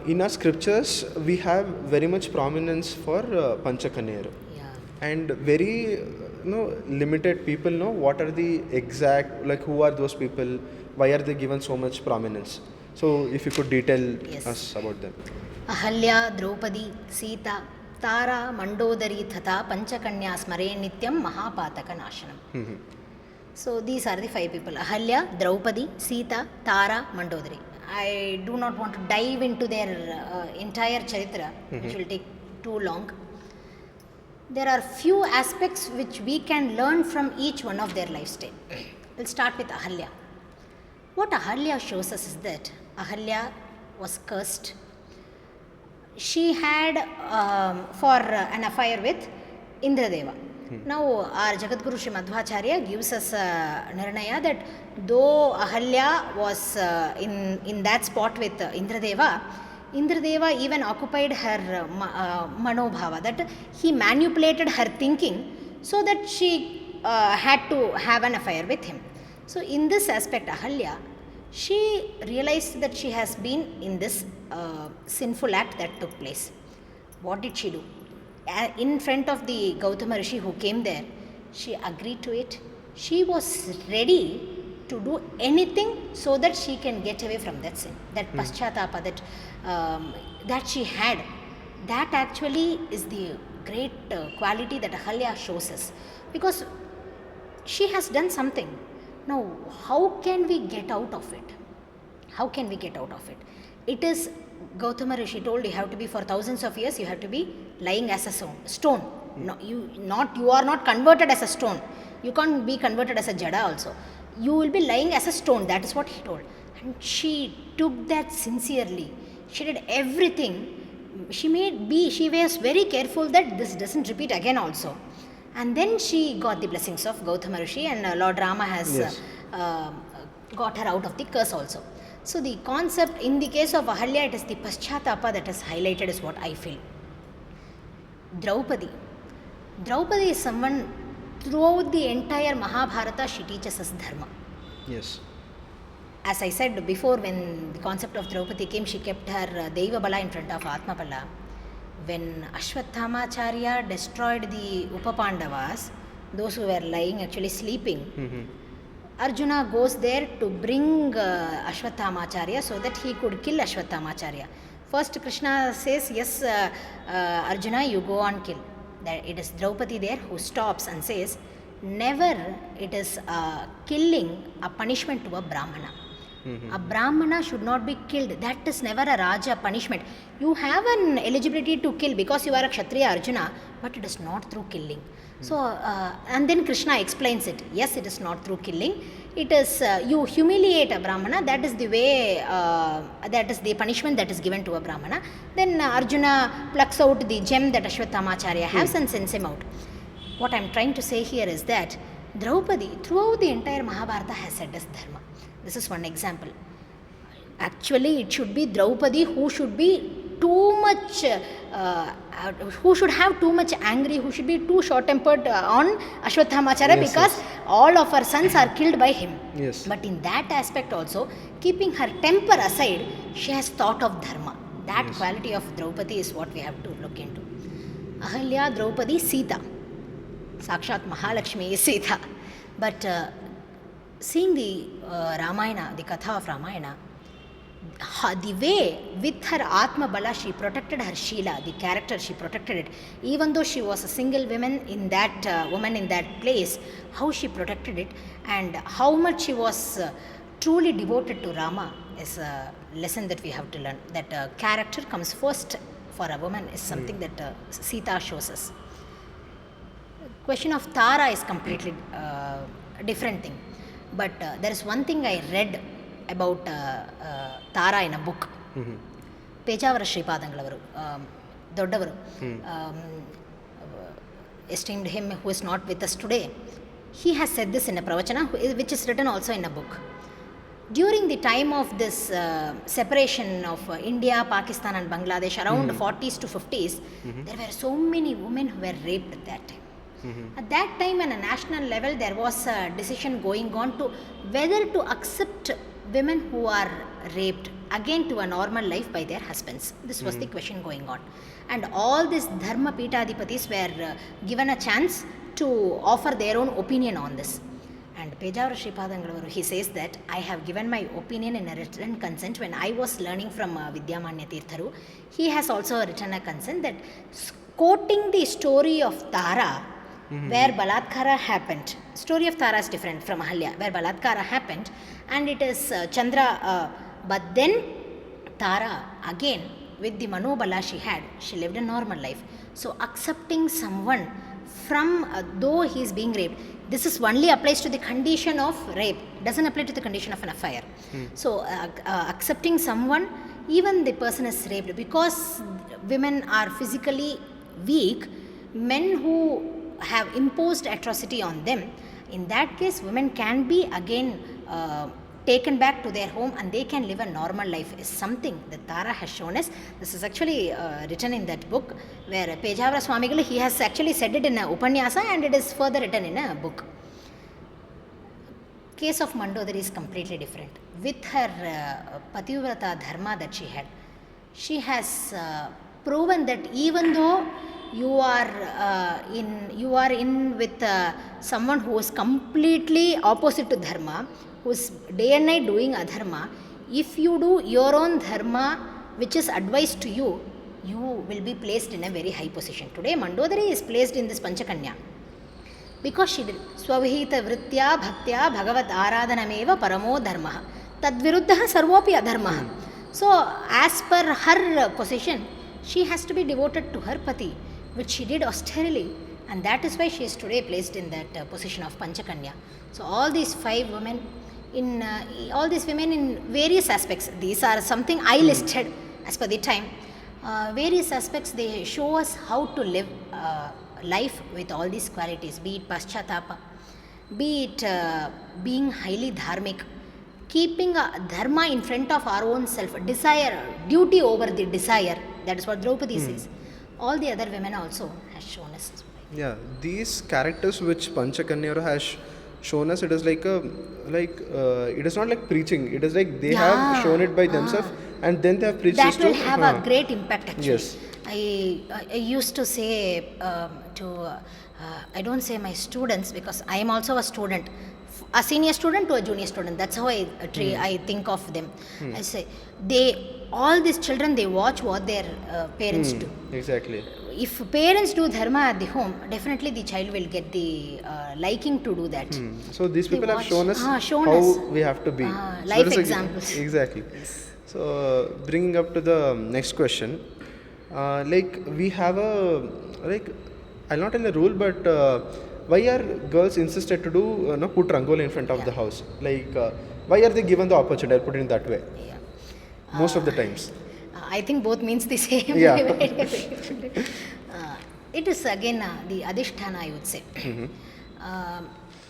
in our scriptures, we have very much prominence for Panchakanya. Yeah. And very limited people know what are the exact, like who are those people, why are they given so much prominence. So if you could detail us about them. Ahalya, Draupadi, Sita, Tara, Mandodari, tatha, Panchakanya, smarenityam, mahapataka, nashanam. So these are the 5 people: Ahalya, Draupadi, Sita, Tara, Mandodari. I do not want to dive into their entire charitra, which will take too long. There are few aspects which we can learn from each one of their lifestyle. We'll start with Ahalya. What Ahalya shows us is that Ahalya was cursed. She had for an affair with Indradeva. Now our Jagadguru Sri Madhvacharya gives us a nirnaya that though Ahalya was in that spot with Indradeva, Indradeva even occupied her manobhava, that he manipulated her thinking so that she had to have an affair with him. So in this aspect, Ahalya, she realized that she has been in this sinful act that took place. What did she do? In front of the Gautama Rishi who came there, she agreed to it. She was ready to do anything so that she can get away from that sin, that paschatapa that she had. That actually is the great quality that Ahalya shows us, because she has done something. Now, how can we get out of it? How can we get out of it? It is, Gautama Rishi told, you have to be for thousands of years, you have to be lying as a stone. No, you are not converted as a stone. You can't be converted as a jada also. You will be lying as a stone. That is what he told. And she took that sincerely. She did everything. She was very careful that this doesn't repeat again also. And then she got the blessings of Gautama Rishi, and Lord Rama has got her out of the curse also. So the concept in the case of Ahalya, it is the paschatapa that is highlighted, is what I feel. Draupadi is someone, throughout the entire Mahabharata, she teaches us dharma. Yes. As I said before, when the concept of Draupadi came, she kept her Deva Bala in front of Atma Bala. When Ashwatthama destroyed the Upapandavas, those who were lying, actually sleeping, Arjuna goes there to bring Ashwatthama so that he could kill Ashwatthama. First Krishna says, yes, Arjuna, you go on kill. It is Draupadi there who stops and says, never it is killing a punishment to a Brahmana. A Brahmana should not be killed. That is never a Raja punishment. You have an eligibility to kill because you are a Kshatriya, Arjuna, but it is not through killing. So, and then Krishna explains it. Yes, it is not through killing. It is, you humiliate a Brahmana, that is the way, that is the punishment that is given to a Brahmana. Then Arjuna plucks out the gem that Ashwatthama has and sends him out. What I am trying to say here is that Draupadi, throughout the entire Mahabharata, has said as dharma. This is one example. Actually, it should be Draupadi who should be too much, who should have too much angry, who should be too short-tempered on Ashwatthama because all of her sons are killed by him. Yes. But in that aspect also, keeping her temper aside, she has thought of dharma. That quality of Draupadi is what we have to look into. Ahalya, Draupadi, Sita. Sakshat Mahalakshmi is Sita. But seeing the Ramayana, the Katha of Ramayana, the way with her Atma Bala she protected her Sheela, the character, she protected it. Even though she was a single woman in that place, how she protected it and how much she was truly devoted to Rama is a lesson that we have to learn. That character comes first for a woman is something that Sita shows us. Question of Tara is completely different thing. But there is one thing I read about Tara in a book. Pejavara Sripadangalaru, Doddavaru, esteemed him who is not with us today. He has said this in a pravachana, which is written also in a book. During the time of this separation of India, Pakistan and Bangladesh, around 40s to 50s, there were so many women who were raped at that time. At that time, on a national level, there was a decision going on to whether to accept women who are raped again to a normal life by their husbands. This was the question going on. And all these Dharma Peethadipatis were given a chance to offer their own opinion on this. And Pejavara Sripadangalavaru, he says that I have given my opinion in a written consent when I was learning from Vidyamanya Tirtharu. He has also written a consent that quoting the story of Tara, where Balatkara happened. Story of Tara is different from Ahalya, where Balatkara happened, and it is Chandra. But then Tara, again, with the Manobala she had, she lived a normal life. So accepting someone from, though he is being raped, this is only applies to the condition of rape, doesn't apply to the condition of an affair. So accepting someone, even the person is raped, because women are physically weak, men who have imposed atrocity on them, in that case women can be again taken back to their home and they can live a normal life, is something that Tara has shown us. This is actually written in that book where Pejavara Swamigal, he has actually said it in a Upanyasa and it is further written in a book. Case of Mandodari is completely different. With her Pativrata dharma that she has proven that even though you are in with someone who is completely opposite to dharma, who is day and night doing adharma, if you do your own dharma which is advised to you, you will be placed in a very high position. Today Mandodari is placed in this Panchakanya because she did Swavihita Vritya Bhaktya Bhagavat Aradhanameva Paramo Dharma Tadviruddha Sarvopi Adharma. So as per her position, she has to be devoted to her pati, which she did austerely, and that is why she is today placed in that position of Panchakanya. So all these 5 women all these women in various aspects, these are something I listed as per the time, various aspects, they show us how to live life with all these qualities, be it paschatapa, be it being highly dharmic, keeping a dharma in front of our own self, desire, duty over the desire, that is what Draupadi says. All the other women also has shown us. Yeah, these characters which Panchakanya has shown us, it is like it is not like preaching, it is like they have shown it by themselves and then they have preached that this will to, have a great impact actually. Yes. I used to say I don't say my students because I am also a student, a senior student to a junior student, that's how I think of them. I say all these children, they watch what their parents do. Exactly. If parents do dharma at the home, definitely the child will get the liking to do that. So these people have shown us shown how us. we have to be. Life so examples. Exactly. Yes. So bringing up to the next question, we have a I'll not tell a rule, but why are girls insisted to do put rangoli in front of the house? Why are they given the opportunity? I'll put it that way. Yeah. Most of the times. I think both means the same. Yeah. It is again the adhisthana, I would say.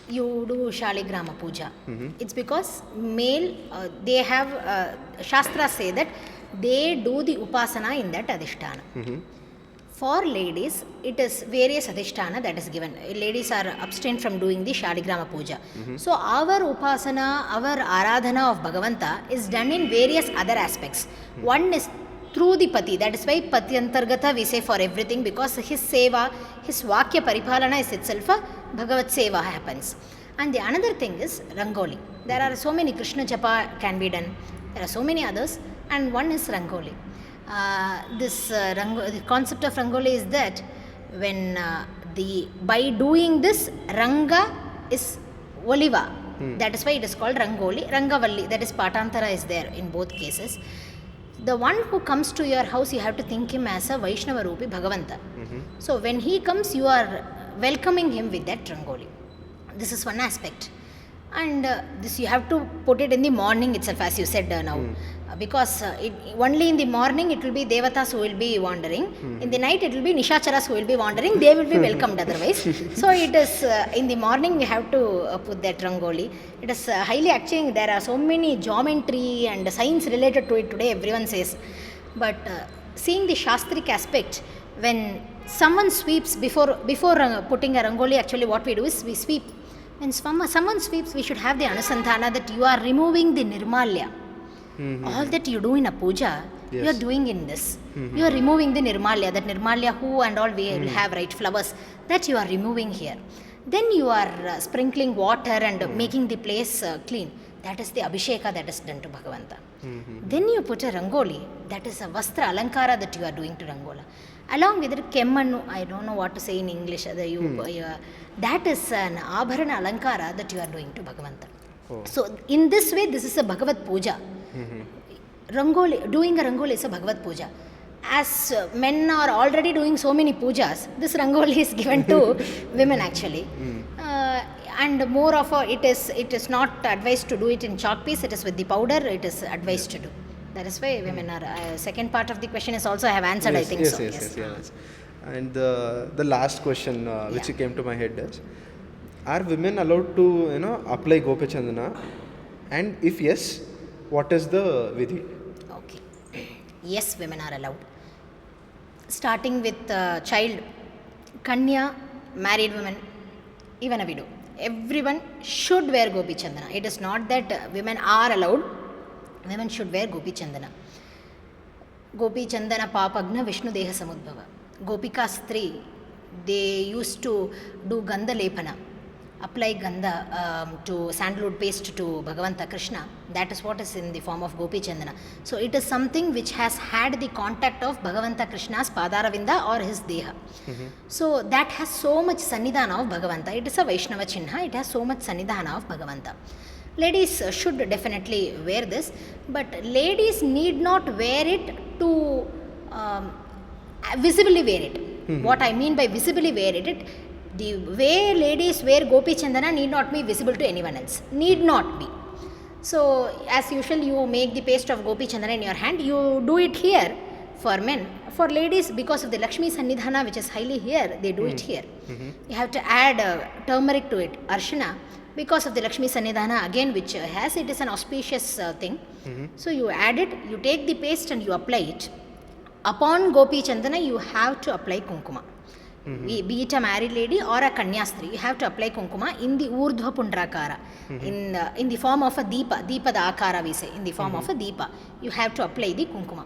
You do Shaligrama Puja. It's because male, they have, Shastras say that they do the upasana in that adhisthana. For ladies, it is various adhisthana that is given. Ladies are abstained from doing the Shaligrama Puja. So our upasana, our aradhana of Bhagavanta is done in various other aspects. One is through the pati, that is why pati antargata we say for everything, because his seva, his vakya paripalana is itself a Bhagavat seva happens. And the another thing is Rangoli. There are so many Krishna Japa can be done. There are so many others, and one is Rangoli. The concept of Rangoli is that when by doing this, Ranga is Oliva. That is why it is called Rangoli. Rangavalli, that is Patantara is there in both cases. The one who comes to your house, you have to think him as a Vaishnava Rupi Bhagavanta. So when he comes, you are welcoming him with that Rangoli. This is one aspect. And this you have to put it in the morning itself, as you said now. Because only in the morning it will be Devatas who will be wandering. In the night it will be Nishacharas who will be wandering. They will be welcomed otherwise. So it is in the morning we have to put that Rangoli. It is highly actually, there are so many geometry and science related to it today, everyone says. But seeing the Shastric aspect, when someone sweeps before putting a Rangoli, actually what we do is we sweep When someone sweeps, we should have the anusandhana that you are removing the nirmalya. All that you do in a puja, you are Yes. doing in this. You are removing the nirmalya, that nirmalya who and all we will have, right, flowers, that you are removing here. Then you are sprinkling water and making the place clean. That is the abhisheka that is done to Bhagavanta. Then you put a rangoli, that is a vastra alankara that you are doing to rangola. Along with it, kemmannu, I don't know what to say in English, that is an abharana alankara that you are doing to Bhagavanta. Oh. So in this way, this is a Bhagavad puja. Rangoli, doing a rangoli is a Bhagavad puja. As men are already doing so many pujas, this rangoli is given to women actually. And more of a, it is not advised to do it in chalk piece, it is with the powder, it is advised to do. That is why women are, second part of the question is also I have answered, Yes, I think yes, so. yes, yes. And the last question which Yeah. came to my head is, are women allowed to apply Gopi Chandana? And if yes, what is the vidhi? Okay. Yes, women are allowed. Starting with child, Kanya, married women, even a widow. Everyone should wear Gopi Chandana. It is not that women are allowed. Women should wear Gopi Chandana. Gopi Chandana Papagna Vishnu Deha Samudbhava. Gopika Stri, they used to do Gandha Lepana, apply Gandha to sandalwood paste to Bhagavanta Krishna. That is what is in the form of Gopi Chandana. So it is something which has had the contact of Bhagavanta Krishna's Padaravinda or his Deha. So that has so much Sannidhana of Bhagavanta. It is a Vaishnava Chinha, it has so much Sannidhana of Bhagavanta. Ladies should definitely wear this, but ladies need not wear it to visibly wear it. What I mean by visibly wear it, the way ladies wear Gopi Chandana need not be visible to anyone else. Need not be. So, as usual, you make the paste of Gopi Chandana in your hand. You do it here for men. For ladies, because of the Lakshmi Sannidhana, which is highly here, they do it here. You have to add turmeric to it, arshana. Because of the Lakshmi Sannidhana, again, which has, it is an auspicious thing. So, you add it, you take the paste and you apply it. Upon Gopi Chandana, you have to apply kunkuma. Be it a married lady or a kanyastri, you have to apply kunkuma in the urdhva pundrakara, in the form of a deepa, deepa the akara we say, in the form of a deepa. You have to apply the kunkuma.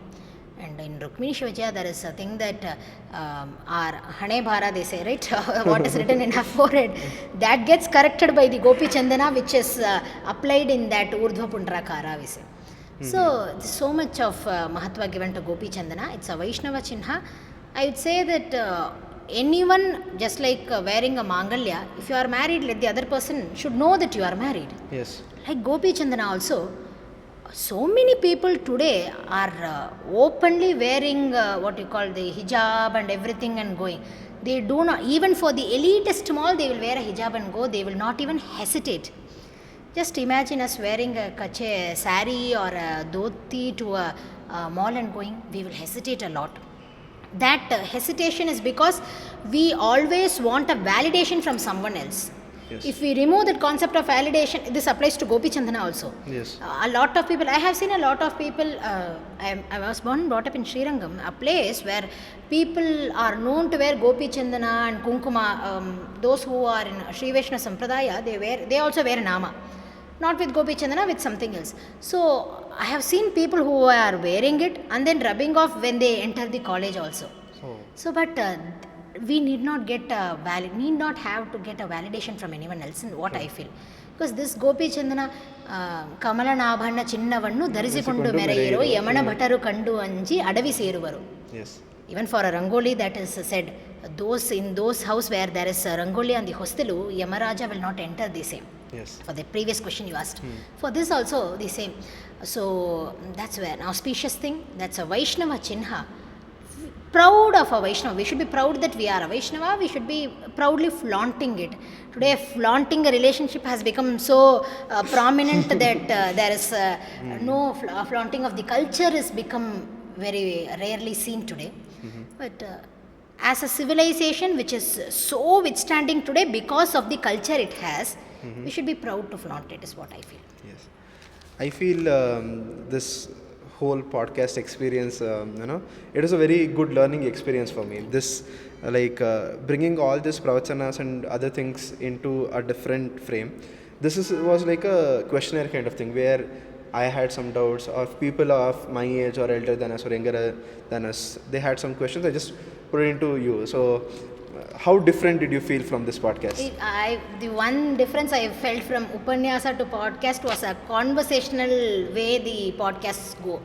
And in Rukmini Shivaja, there is a thing that our Hane Bhara, they say, right? What is written in her forehead, that gets corrected by the Gopi Chandana, which is applied in that urdhva pundrakara we say. So much of Mahatva given to Gopi Chandana. It's a Vaishnava Chinha. I would say that anyone, just like wearing a Mangalya, if you are married, let the other person should know that you are married. Yes. Like Gopi Chandana also, so many people today are openly wearing what you call the hijab and everything and going. They do not, even for the elitist mall, they will wear a hijab and go. They will not even hesitate. Just imagine us wearing a sari or a dhoti to a mall and going. We will hesitate a lot. That hesitation is because we always want a validation from someone else. Yes. If we remove that concept of validation, this applies to Gopi Chandana also. Yes. A lot of people, I have seen a lot of people, I was born and brought up in Srirangam, a place where people are known to wear Gopi Chandana and Kunkuma. Those who are in Sri Vaishnava Sampradaya, they also wear Nama. Not with Gopi Chandana, with something else. So, I have seen people who are wearing it and then rubbing off when they enter the college also. So, but we need not have to get a validation from anyone else in what I feel. Because this Gopi Chandana, Kamala Nabhanna Chinnavannu Dharisikondu Mereyiro Yamana Bhattaru Kandu Anji Adavi Seruvaru. Yes. Even for a Rangoli, that is said, in those house where there is a Rangoli on the hostelu, Yamaraja will not enter the same. Yes. For the previous question you asked. For this also the same. So that's where an auspicious thing, that's a Vaishnava Chinha. Proud of a Vaishnava. We should be proud that we are a Vaishnava. We should be proudly flaunting it. Today, flaunting a relationship has become so prominent that there is no flaunting of the culture has become very rarely seen today. But as a civilization which is so withstanding today because of the culture it has, we should be proud to flaunt it, is what I feel. Yes. I feel this whole podcast experience, it was a very good learning experience for me. This like bringing all these pravachananas and other things into a different frame. Was like a questionnaire kind of thing where I had some doubts, or people of my age or elder than us or younger than us, they had some questions. I just put it into you. So, how different did you feel from this podcast? The one difference I felt from Upanyasa to podcast was a conversational way the podcasts go.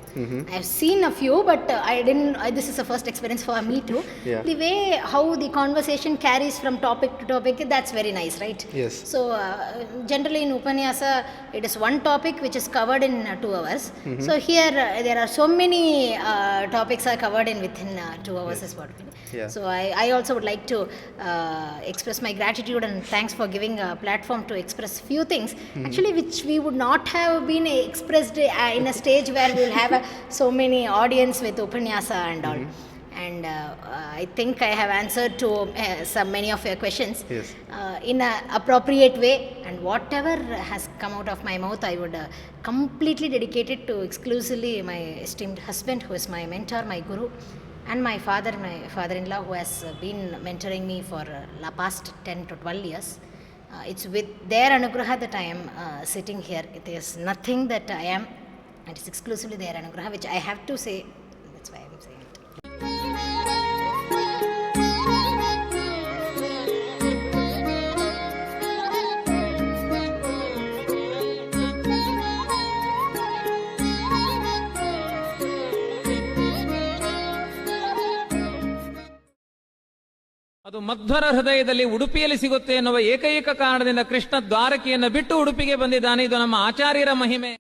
I've seen a few, but I didn't. This is the first experience for me too. Yeah. The way how the conversation carries from topic to topic, that's very nice, right? Yes. So generally in Upanyasa, it is one topic which is covered in 2 hours. So here there are so many topics are covered in within 2 hours. Is what. Yeah. So I also would like to express my gratitude and thanks for giving a platform to express few things actually which we would not have been expressed in a stage where we will have so many audience with Upanyasa and all. And I think I have answered to many of your questions in an appropriate way, and whatever has come out of my mouth I would completely dedicate it to exclusively my esteemed husband, who is my mentor, my guru, and my father-in-law, who has been mentoring me for the past 10 to 12 years. It's with their anugraha that I am sitting here. It is nothing that I am. It is exclusively their anugraha, which I have to say. That's why I am saying it. ಅದು ಮಧ್ವರ ಹೃದಯದಲ್ಲಿ ಉಡುಪಿಯಲ್ಲಿ ಸಿಗುತ್ತೆ ಎನ್ನುವ ಏಕೈಕ ಕಾರಣದಿಂದ ಕೃಷ್ಣ ದ್ವಾರಕೆಯನ್ನು ಬಿಟ್ಟು ಉಡುಪಿಗೆ ಬಂದಿದ್ದಾನೆ. ಇದು ನಮ್ಮ ಆಚಾರ್ಯರ ಮಹಿಮೆ.